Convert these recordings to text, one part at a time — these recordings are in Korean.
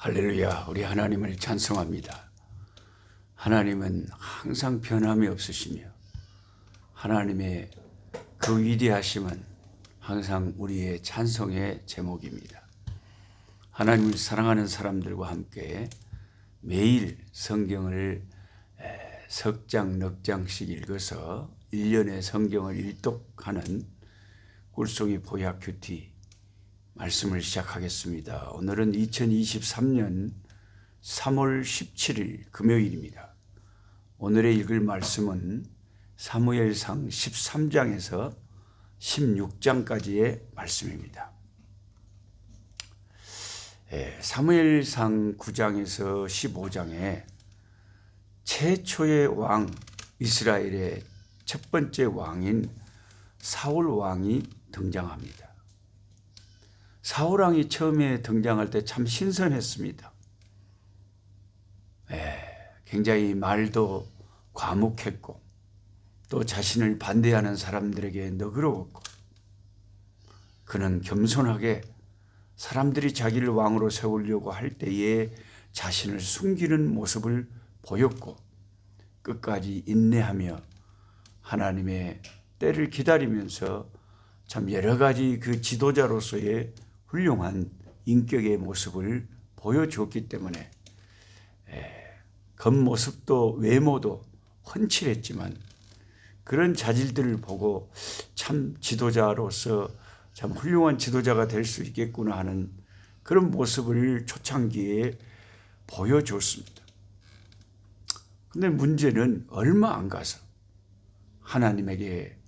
할렐루야, 우리 하나님을 찬송합니다. 하나님은 항상 변함이 없으시며 하나님의 그 위대하심은 항상 우리의 찬송의 제목입니다. 하나님을 사랑하는 사람들과 함께 매일 성경을 석 장, 넉 장씩 읽어서 1년의 성경을 일독하는 꿀송이 보약 큐티 말씀을 시작하겠습니다. 오늘은 2023년 3월 17일 금요일입니다. 오늘의 읽을 말씀은 사무엘상 13장에서 16장까지의 말씀입니다. 사무엘상 9장에서 15장에 최초의 왕, 이스라엘의 첫 번째 왕인 사울 왕이 등장합니다. 사울 왕이 처음에 등장할 때 참 신선했습니다. 굉장히 말도 과묵했고 또 자신을 반대하는 사람들에게 너그러웠고 그는 겸손하게 사람들이 자기를 왕으로 세우려고 할 때에 자신을 숨기는 모습을 보였고 끝까지 인내하며 하나님의 때를 기다리면서 참 여러 가지 그 지도자로서의 훌륭한 인격의 모습을 보여주었기 때문에 겉모습도 외모도 훤칠했지만 그런 자질들을 보고 참 지도자로서 참 훌륭한 지도자가 될 수 있겠구나 하는 그런 모습을 초창기에 보여줬습니다. 근데 문제는 얼마 안 가서 하나님에게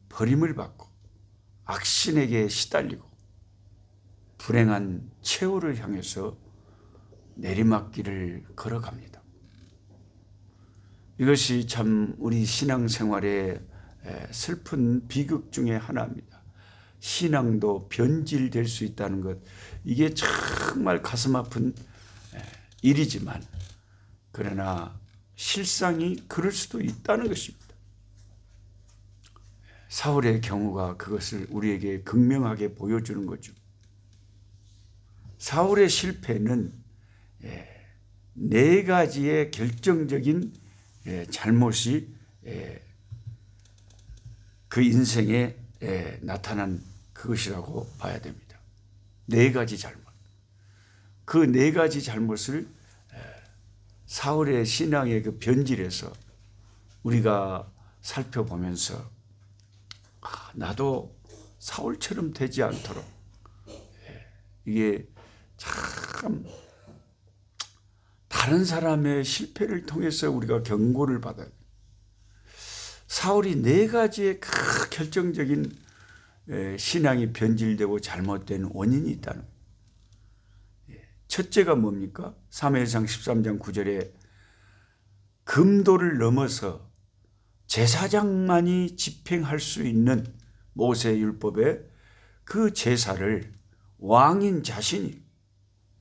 버림을 받고 악신에게 시달리고 불행한 최후를 향해서 내리막길을 걸어갑니다. 이것이 참 우리 신앙생활의 슬픈 비극 중에 하나입니다. 신앙도 변질될 수 있다는 것, 이게 정말 가슴 아픈 일이지만 그러나 실상이 그럴 수도 있다는 것입니다. 사울의 경우가 그것을 우리에게 극명하게 보여주는 거죠. 사울의 실패는 네 가지의 결정적인 잘못이 그 인생에 나타난 그것이라고 봐야 됩니다. 네 가지 잘못. 그 네 가지 잘못을 사울의 신앙의 그 변질에서 우리가 살펴보면서 나도 사울처럼 되지 않도록 이게 참 다른 사람의 실패를 통해서 우리가 경고를 받아야 돼요. 사울이 네 가지의 결정적인 신앙이 변질되고 잘못된 원인이 있다는 거예요. 첫째가 뭡니까? 사무엘상 13장 9절에 금도를 넘어서 제사장만이 집행할 수 있는 모세의 율법에 그 제사를 왕인 자신이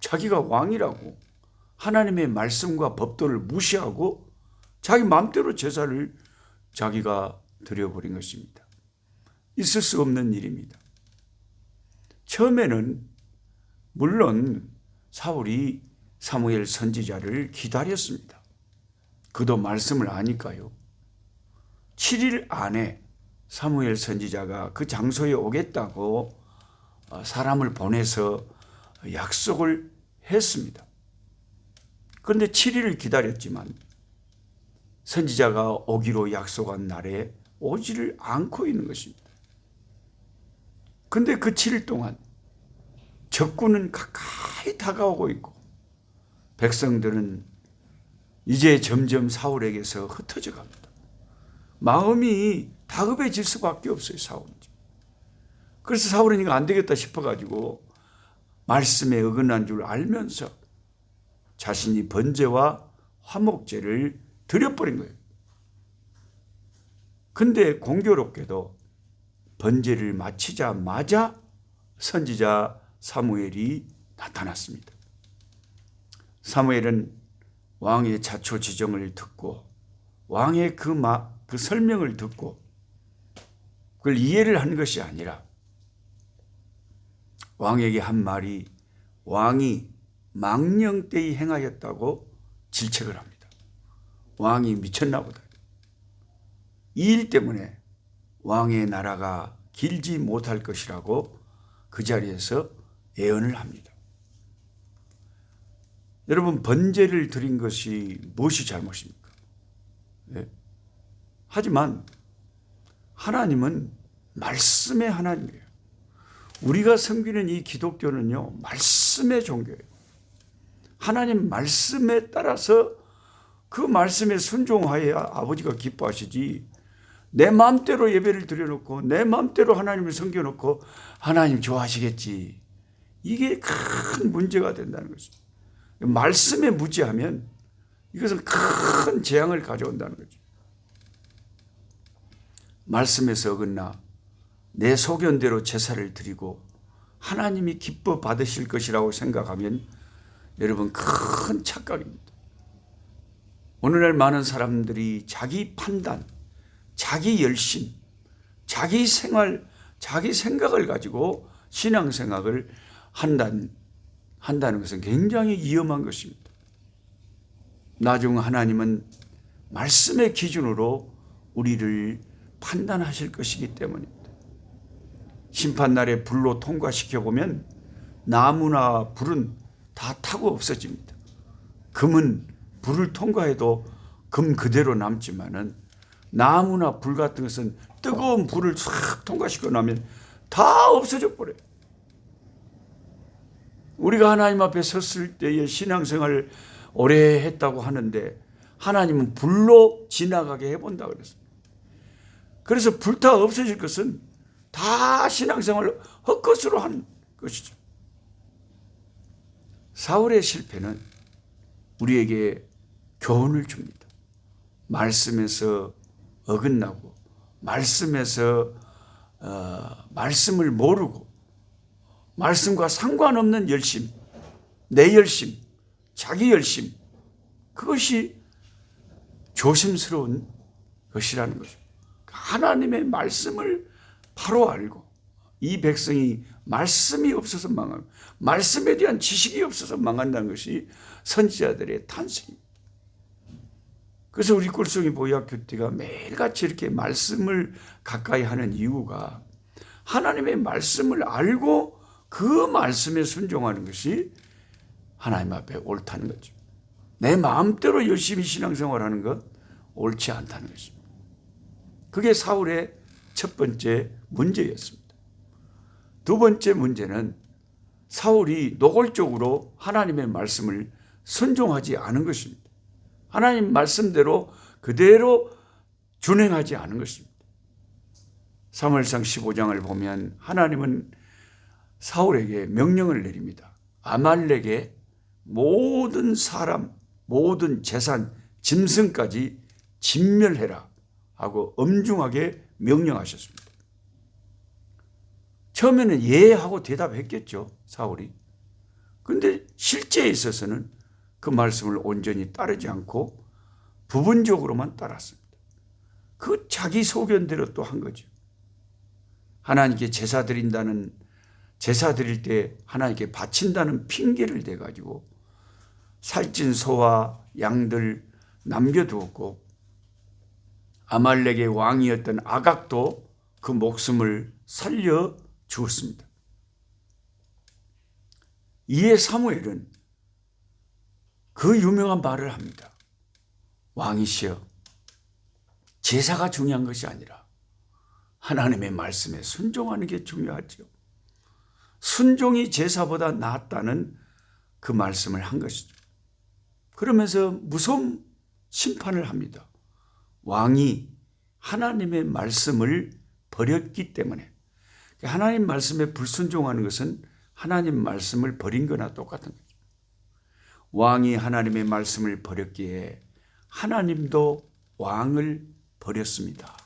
자기가 왕이라고 하나님의 말씀과 법도를 무시하고 자기 마음대로 제사를 자기가 드려버린 것입니다. 있을 수 없는 일입니다. 처음에는 물론 사울이 사무엘 선지자를 기다렸습니다. 그도 말씀을 아니까요. 7일 안에 사무엘 선지자가 그 장소에 오겠다고 사람을 보내서 약속을 했습니다. 그런데 7일을 기다렸지만 선지자가 오기로 약속한 날에 오지를 않고 있는 것입니다. 그런데 그 7일 동안 적군은 가까이 다가오고 있고 백성들은 이제 점점 사울에게서 흩어져 갑니다. 마음이 다급해질 수밖에 없어요, 사울은. 그래서 사울은 이거 안 되겠다 싶어가지고 말씀에 어긋난 줄 알면서 자신이 번제와 화목제를 드려버린 거예요. 근데 공교롭게도 번제를 마치자마자 선지자 사무엘이 나타났습니다. 사무엘은 왕의 자초지정을 듣고 왕의 그 설명을 듣고 그걸 이해를 한 것이 아니라 왕에게 한 말이 왕이 망령되이 행하였다고 질책을 합니다. 왕이 미쳤나 보다. 이 일 때문에 왕의 나라가 길지 못할 것이라고 그 자리에서 예언을 합니다. 여러분, 번제를 드린 것이 무엇이 잘못입니까? 네. 하지만 하나님은 말씀의 하나님이에요. 우리가 섬기는 이 기독교는요, 말씀의 종교예요. 하나님 말씀에 따라서 그 말씀에 순종하여야 아버지가 기뻐하시지, 내 마음대로 예배를 드려놓고 내 마음대로 하나님을 섬겨놓고 하나님 좋아하시겠지, 이게 큰 문제가 된다는 것이죠. 말씀에 무지하면 이것은 큰 재앙을 가져온다는 거죠. 말씀에서 어긋나 내 소견대로 제사를 드리고 하나님이 기뻐 받으실 것이라고 생각하면 여러분, 큰 착각입니다. 오늘날 많은 사람들이 자기 판단, 자기 열심, 자기 생활, 자기 생각을 가지고 신앙생활을 한다는 것은 굉장히 위험한 것입니다. 나중 하나님은 말씀의 기준으로 우리를 판단하실 것이기 때문입니다. 심판날에 불로 통과시켜보면 나무나 불은 다 타고 없어집니다. 금은 불을 통과해도 금 그대로 남지만은 나무나 불 같은 것은 뜨거운 불을 싹 통과시켜 나면 다 없어져 버려요. 우리가 하나님 앞에 섰을 때의 신앙생활을 오래 했다고 하는데 하나님은 불로 지나가게 해본다 그랬습니다. 그래서 불타 없어질 것은 다 신앙생활을 헛것으로 한 것이죠. 사울의 실패는 우리에게 교훈을 줍니다. 말씀에서 어긋나고 말씀에서 말씀을 모르고 말씀과 상관없는 열심, 내 열심, 자기 열심, 그것이 조심스러운 것이라는 거죠. 하나님의 말씀을 바로 알고, 이 백성이 말씀이 없어서 망하고 말씀에 대한 지식이 없어서 망한다는 것이 선지자들의 탄생입니다. 그래서 우리 꿀송이 보약교회가 매일같이 이렇게 말씀을 가까이 하는 이유가 하나님의 말씀을 알고 그 말씀에 순종하는 것이 하나님 앞에 옳다는 거죠. 내 마음대로 열심히 신앙생활하는 것 옳지 않다는 것입니다. 그게 사울의 첫 번째 문제였습니다. 두 번째 문제는 사울이 노골적으로 하나님의 말씀을 순종하지 않은 것입니다. 하나님 말씀대로 그대로 준행하지 않은 것입니다. 사무엘상 15장을 보면 하나님은 사울에게 명령을 내립니다. 아말렉의 모든 사람, 모든 재산, 짐승까지 진멸해라 하고 엄중하게 명령하셨습니다. 처음에는 예 하고 대답했겠죠, 사울이. 그런데 실제에 있어서는 그 말씀을 온전히 따르지 않고 부분적으로만 따랐습니다. 그 자기 소견대로 또 한 거죠. 하나님께 제사 드릴 때 하나님께 바친다는 핑계를 대가지고 살찐 소와 양들 남겨두었고, 아말렉의 왕이었던 아각도 그 목숨을 살려 주었습니다. 이에 사무엘은 그 유명한 말을 합니다. 왕이시여, 제사가 중요한 것이 아니라 하나님의 말씀에 순종하는 게 중요하죠. 순종이 제사보다 낫다는 그 말씀을 한 것이죠. 그러면서 무서운 심판을 합니다. 왕이 하나님의 말씀을 버렸기 때문에. 하나님 말씀에 불순종하는 것은 하나님 말씀을 버린 거나 똑같은 거죠. 왕이 하나님의 말씀을 버렸기에 하나님도 왕을 버렸습니다.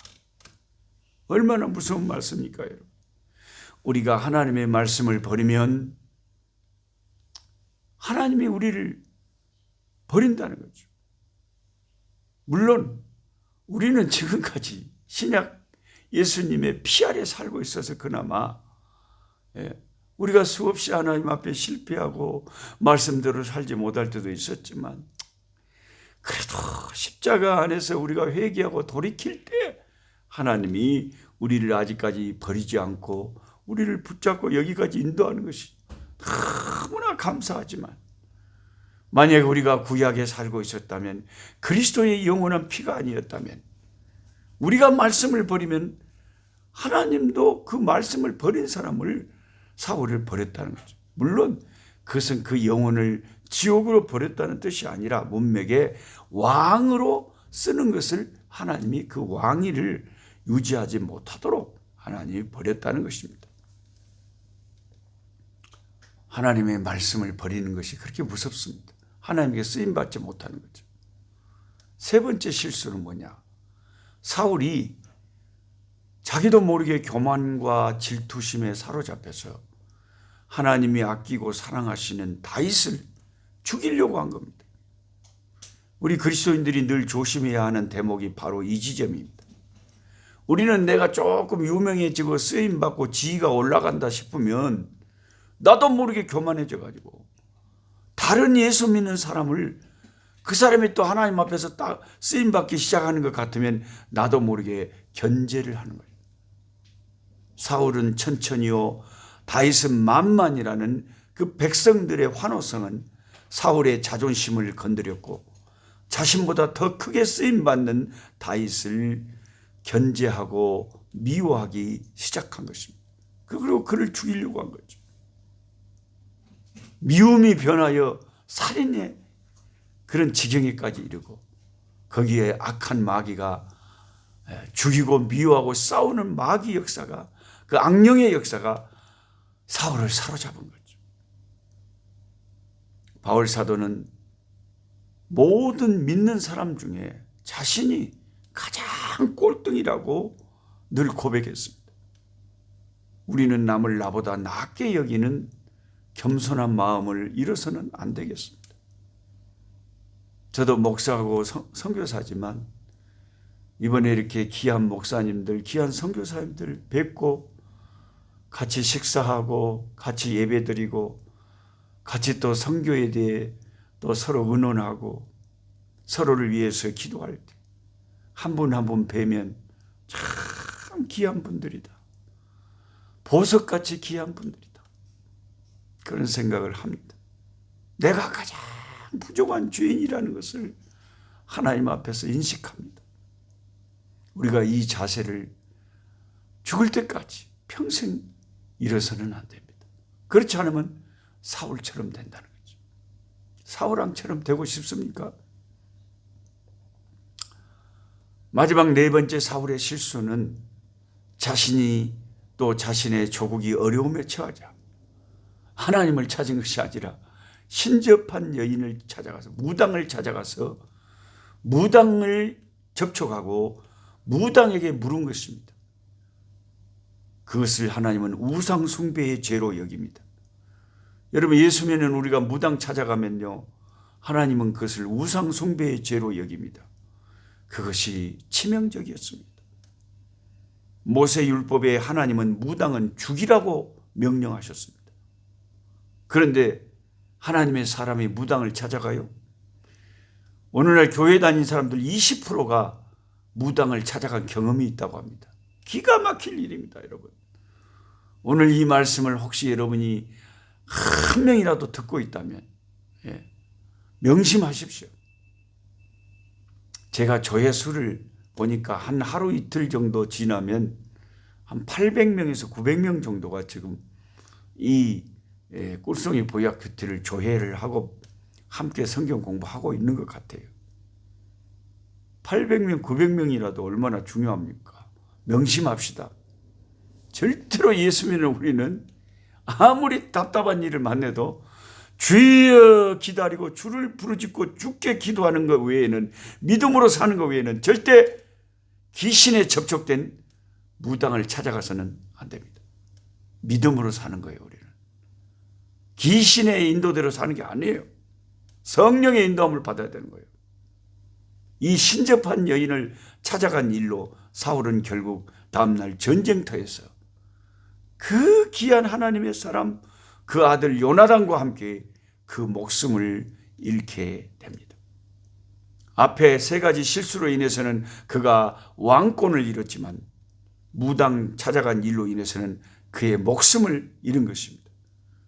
얼마나 무서운 말씀입니까, 여러분? 우리가 하나님의 말씀을 버리면 하나님이 우리를 버린다는 거죠. 물론 우리는 지금까지 신약 예수님의 피 아래 살고 있어서 그나마 우리가 수없이 하나님 앞에 실패하고 말씀대로 살지 못할 때도 있었지만 그래도 십자가 안에서 우리가 회개하고 돌이킬 때 하나님이 우리를 아직까지 버리지 않고 우리를 붙잡고 여기까지 인도하는 것이 너무나 감사하지만, 만약에 우리가 구약에 살고 있었다면, 그리스도의 영원한 피가 아니었다면, 우리가 말씀을 버리면 하나님도 그 말씀을 버린 사람을, 사울을 버렸다는 거죠. 물론 그것은 그 영혼을 지옥으로 버렸다는 뜻이 아니라 문맥에 왕으로 쓰는 것을 하나님이 그 왕위를 유지하지 못하도록 하나님이 버렸다는 것입니다. 하나님의 말씀을 버리는 것이 그렇게 무섭습니다. 하나님께 쓰임받지 못하는 거죠. 세 번째 실수는 뭐냐? 사울이 자기도 모르게 교만과 질투심에 사로잡혀서 하나님이 아끼고 사랑하시는 다윗을 죽이려고 한 겁니다. 우리 그리스도인들이 늘 조심해야 하는 대목이 바로 이 지점입니다. 우리는 내가 조금 유명해지고 쓰임받고 지위가 올라간다 싶으면 나도 모르게 교만해져 가지고 다른 예수 믿는 사람을, 그 사람이 또 하나님 앞에서 딱 쓰임받기 시작하는 것 같으면 나도 모르게 견제를 하는 거예요. 사울은 천천히요, 다윗은 만만이라는 그 백성들의 환호성은 사울의 자존심을 건드렸고 자신보다 더 크게 쓰임받는 다윗을 견제하고 미워하기 시작한 것입니다. 그리고 그를 죽이려고 한 거죠. 미움이 변하여 살인의 그런 지경에까지 이르고 거기에 악한 마귀가 죽이고 미워하고 싸우는 마귀 역사가, 그 악령의 역사가 사울을 사로잡은 거죠. 바울 사도는 모든 믿는 사람 중에 자신이 가장 꼴등이라고 늘 고백했습니다. 우리는 남을 나보다 낮게 여기는 겸손한 마음을 잃어서는 안 되겠습니다. 저도 목사하고 선교사지만 이번에 이렇게 귀한 목사님들, 귀한 선교사님들 뵙고 같이 식사하고 같이 예배드리고 같이 또 선교에 대해 또 서로 의논하고 서로를 위해서 기도할 때 한 분 한 분 뵈면 참 귀한 분들이다. 보석같이 귀한 분들이다. 그런 생각을 합니다. 내가 가장 부족한 죄인이라는 것을 하나님 앞에서 인식합니다. 우리가 이 자세를 죽을 때까지 평생 잃어서는 안 됩니다. 그렇지 않으면 사울처럼 된다는 거죠. 사울왕처럼 되고 싶습니까? 마지막 네 번째 사울의 실수는 자신이 또 자신의 조국이 어려움에 처하자 하나님을 찾은 것이 아니라 신접한 여인을 찾아가서 무당을 찾아가서 무당을 접촉하고 무당에게 물은 것입니다. 그것을 하나님은 우상 숭배의 죄로 여깁니다. 여러분, 예수 믿는 우리가 무당 찾아가면요, 하나님은 그것을 우상 숭배의 죄로 여깁니다. 그것이 치명적이었습니다. 모세 율법에 하나님은 무당은 죽이라고 명령하셨습니다. 그런데 하나님의 사람이 무당을 찾아가요? 오늘날 교회 다닌 사람들 20%가 무당을 찾아간 경험이 있다고 합니다. 기가 막힐 일입니다, 여러분. 오늘 이 말씀을 혹시 여러분이 한 명이라도 듣고 있다면 명심하십시오. 제가 조회수를 보니까 한 하루 이틀 정도 지나면 한 800명에서 900명 정도가 지금 이 꿀송이 보약 큐티를 조회를 하고 함께 성경 공부하고 있는 것 같아요. 800명, 900명이라도 얼마나 중요합니까? 명심합시다. 절대로 예수 믿는 우리는 아무리 답답한 일을 만나도 주여 기다리고 주를 부르짖고 주께 기도하는 것 외에는, 믿음으로 사는 것 외에는 절대 귀신에 접촉된 무당을 찾아가서는 안 됩니다. 믿음으로 사는 거예요, 우리는. 귀신의 인도대로 사는 게 아니에요. 성령의 인도함을 받아야 되는 거예요. 이 신접한 여인을 찾아간 일로 사울은 결국 다음날 전쟁터에서 그 귀한 하나님의 사람 그 아들 요나단과 함께 그 목숨을 잃게 됩니다. 앞에 세 가지 실수로 인해서는 그가 왕권을 잃었지만 무당 찾아간 일로 인해서는 그의 목숨을 잃은 것입니다.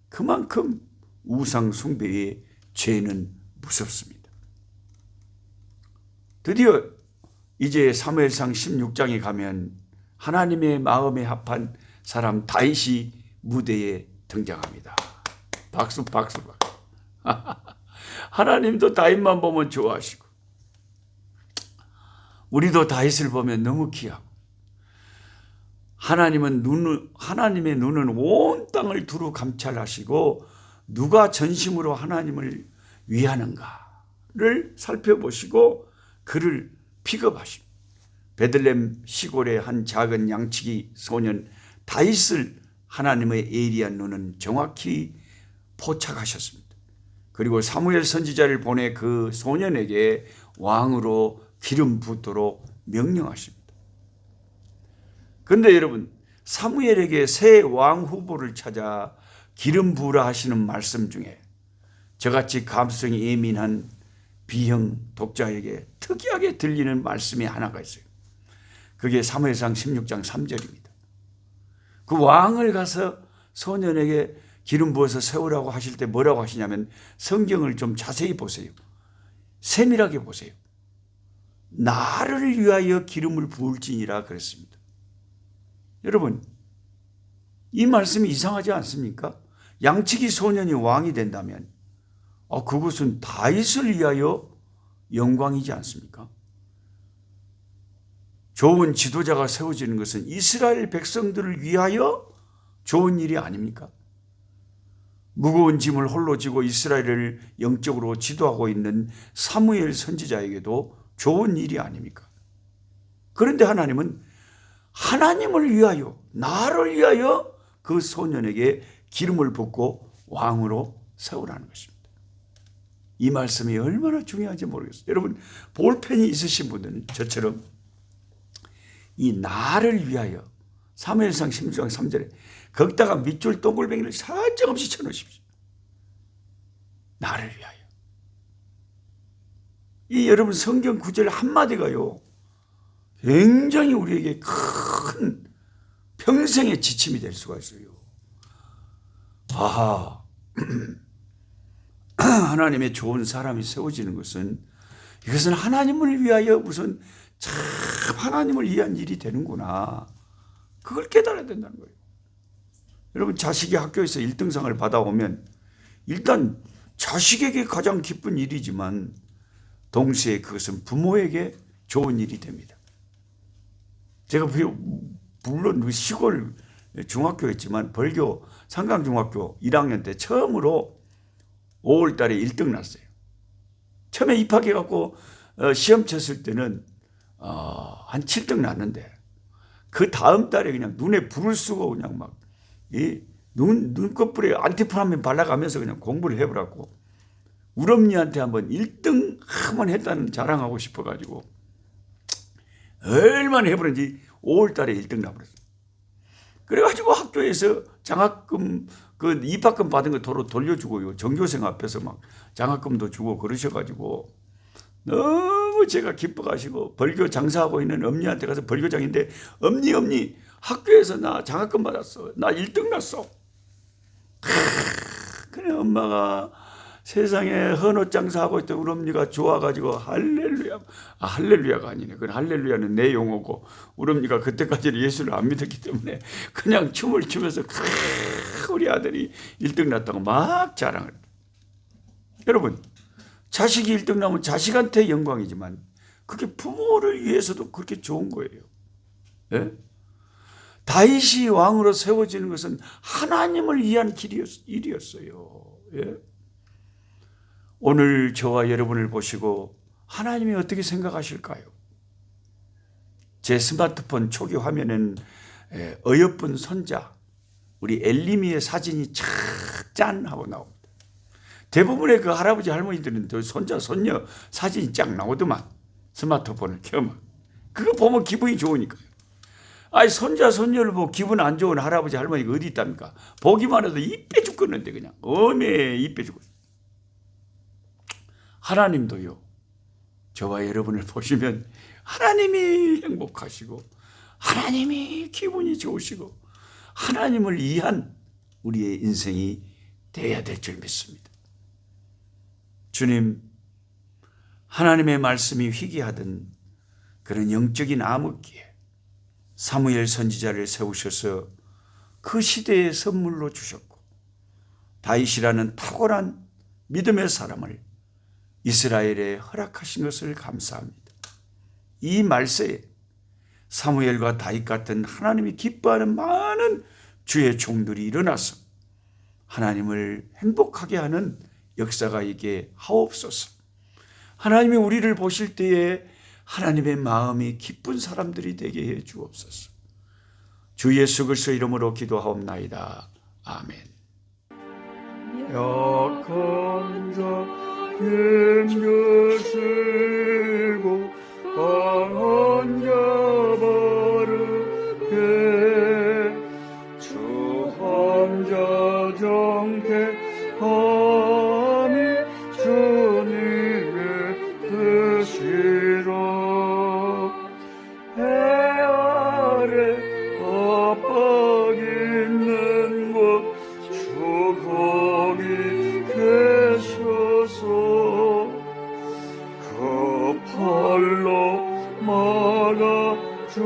그만큼 우상 숭배의 죄는 무섭습니다. 드디어 이제 사무엘상 16장에 가면 하나님의 마음에 합한 사람 다윗이 무대에 등장합니다. 박수 박수 박수. 하나님도 다윗만 보면 좋아하시고 우리도 다윗을 보면 너무 귀하고 하나님의 눈은 온 땅을 두루 감찰하시고 누가 전심으로 하나님을 위하는가를 살펴보시고 그를 픽업하십니다. 베들레헴 시골의 한 작은 양치기 소년 다윗을 하나님의 예리한 눈은 정확히 포착하셨습니다. 그리고 사무엘 선지자를 보내 그 소년에게 왕으로 기름 붓도록 명령하십니다. 그런데 여러분, 사무엘에게 새 왕 후보를 찾아 기름 부으라 하시는 말씀 중에 저같이 감수성이 예민한 B형 독자에게 특이하게 들리는 말씀이 하나가 있어요. 그게 사무엘상 16장 3절입니다. 그 왕을 가서 소년에게 기름 부어서 세우라고 하실 때 뭐라고 하시냐면 성경을 좀 자세히 보세요. 세밀하게 보세요. 나를 위하여 기름을 부을지니라 그랬습니다. 여러분, 이 말씀이 이상하지 않습니까? 양치기 소년이 왕이 된다면 그것은 다윗을 위하여 영광이지 않습니까? 좋은 지도자가 세워지는 것은 이스라엘 백성들을 위하여 좋은 일이 아닙니까? 무거운 짐을 홀로 지고 이스라엘을 영적으로 지도하고 있는 사무엘 선지자에게도 좋은 일이 아닙니까? 그런데 하나님은 하나님을 위하여, 나를 위하여 그 소년에게 기름을 붓고 왕으로 세우라는 것입니다. 이 말씀이 얼마나 중요한지 모르겠어요. 여러분, 볼펜이 있으신 분들은 저처럼 이 나를 위하여 사무엘상 16장 3절에 거기다가 밑줄 동글뱅이를 사정없이 쳐놓으십시오. 나를 위하여. 이 여러분 성경 구절 한마디가요 굉장히 우리에게 큰 평생의 지침이 될 수가 있어요. 아하, 하나님의 좋은 사람이 세워지는 것은 이것은 하나님을 위하여 우선 참 하나님을 위한 일이 되는구나. 그걸 깨달아야 된다는 거예요. 여러분, 자식이 학교에서 1등상을 받아오면 일단 자식에게 가장 기쁜 일이지만 동시에 그것은 부모에게 좋은 일이 됩니다. 제가 물론 시골 중학교였지만 벌교 상강중학교 1학년 때 처음으로 5월 달에 1등 났어요. 처음에 입학해갖고 시험 쳤을 때는 한 7등 났는데 그 다음 달에 그냥 눈에 불을 쓰고 그냥 막 눈꺼풀에 안티프라민 발라가면서 그냥 공부를 해보라고 우리 엄니한테 한번 1등 한번 했다는 자랑하고 싶어가지고 얼마나 해보는지 5월 달에 1등 나버렸어요. 그래가지고 학교에서 장학금 그 입학금 받은 거 도로 돌려주고요. 전교생 앞에서 막 장학금도 주고 그러셔가지고 너무 제가 기뻐가지고 벌교 장사하고 있는 엄니한테 가서 벌교장인데 엄니 학교에서 나 장학금 받았어. 나 1등 났어. 그래 엄마가 세상에 헌옷 장사하고 있던 우리 엄니가 좋아가지고 할렐루야. 할렐루야가 아니네. 그건 할렐루야는 내 용어고 우리 엄니가 그때까지는 예수를 안 믿었기 때문에 그냥 춤을 추면서 우리 아들이 1등 났다고 막 자랑을. 여러분, 자식이 1등 나면 자식한테 영광이지만 그게 부모를 위해서도 그렇게 좋은 거예요. 예? 다윗이 왕으로 세워지는 것은 하나님을 위한 일이었어요. 예? 오늘 저와 여러분을 보시고 하나님이 어떻게 생각하실까요? 제 스마트폰 초기 화면에는 어여쁜 손자 우리 엘리미의 사진이 짠 하고 나옵니다. 대부분의 그 할아버지 할머니들은 손자 손녀 사진이 쫙 나오더만 스마트폰을 켜면 그거 보면 기분이 좋으니까요. 아니 손자 손녀를 보고 기분 안 좋은 할아버지 할머니가 어디 있답니까? 보기만 해도 입 빼죽겠는데 그냥 어메 입 빼죽고. 하나님도요. 저와 여러분을 보시면 하나님이 행복하시고 하나님이 기분이 좋으시고 하나님을 위한 우리의 인생이 되어야 될 줄 믿습니다. 주님, 하나님의 말씀이 희귀하던 그런 영적인 암흑기에 사무엘 선지자를 세우셔서 그 시대의 선물로 주셨고 다윗이라는 탁월한 믿음의 사람을 이스라엘에 허락하신 것을 감사합니다. 이 말세에 사무엘과 다윗 같은 하나님이 기뻐하는 많은 주의 종들이 일어나서 하나님을 행복하게 하는 역사가 있게 하옵소서. 하나님이 우리를 보실 때에 하나님의 마음이 기쁜 사람들이 되게 해 주옵소서. 주 예수 그리스도의 이름으로 기도하옵나이다. 아멘. 약한 자 힘주시고 강한 자 바르게 주한 자 정케함이 주님의 뜻이라. 해 아래 압박 있는 곳 주 거기 계셔서 그 팔로 막아 주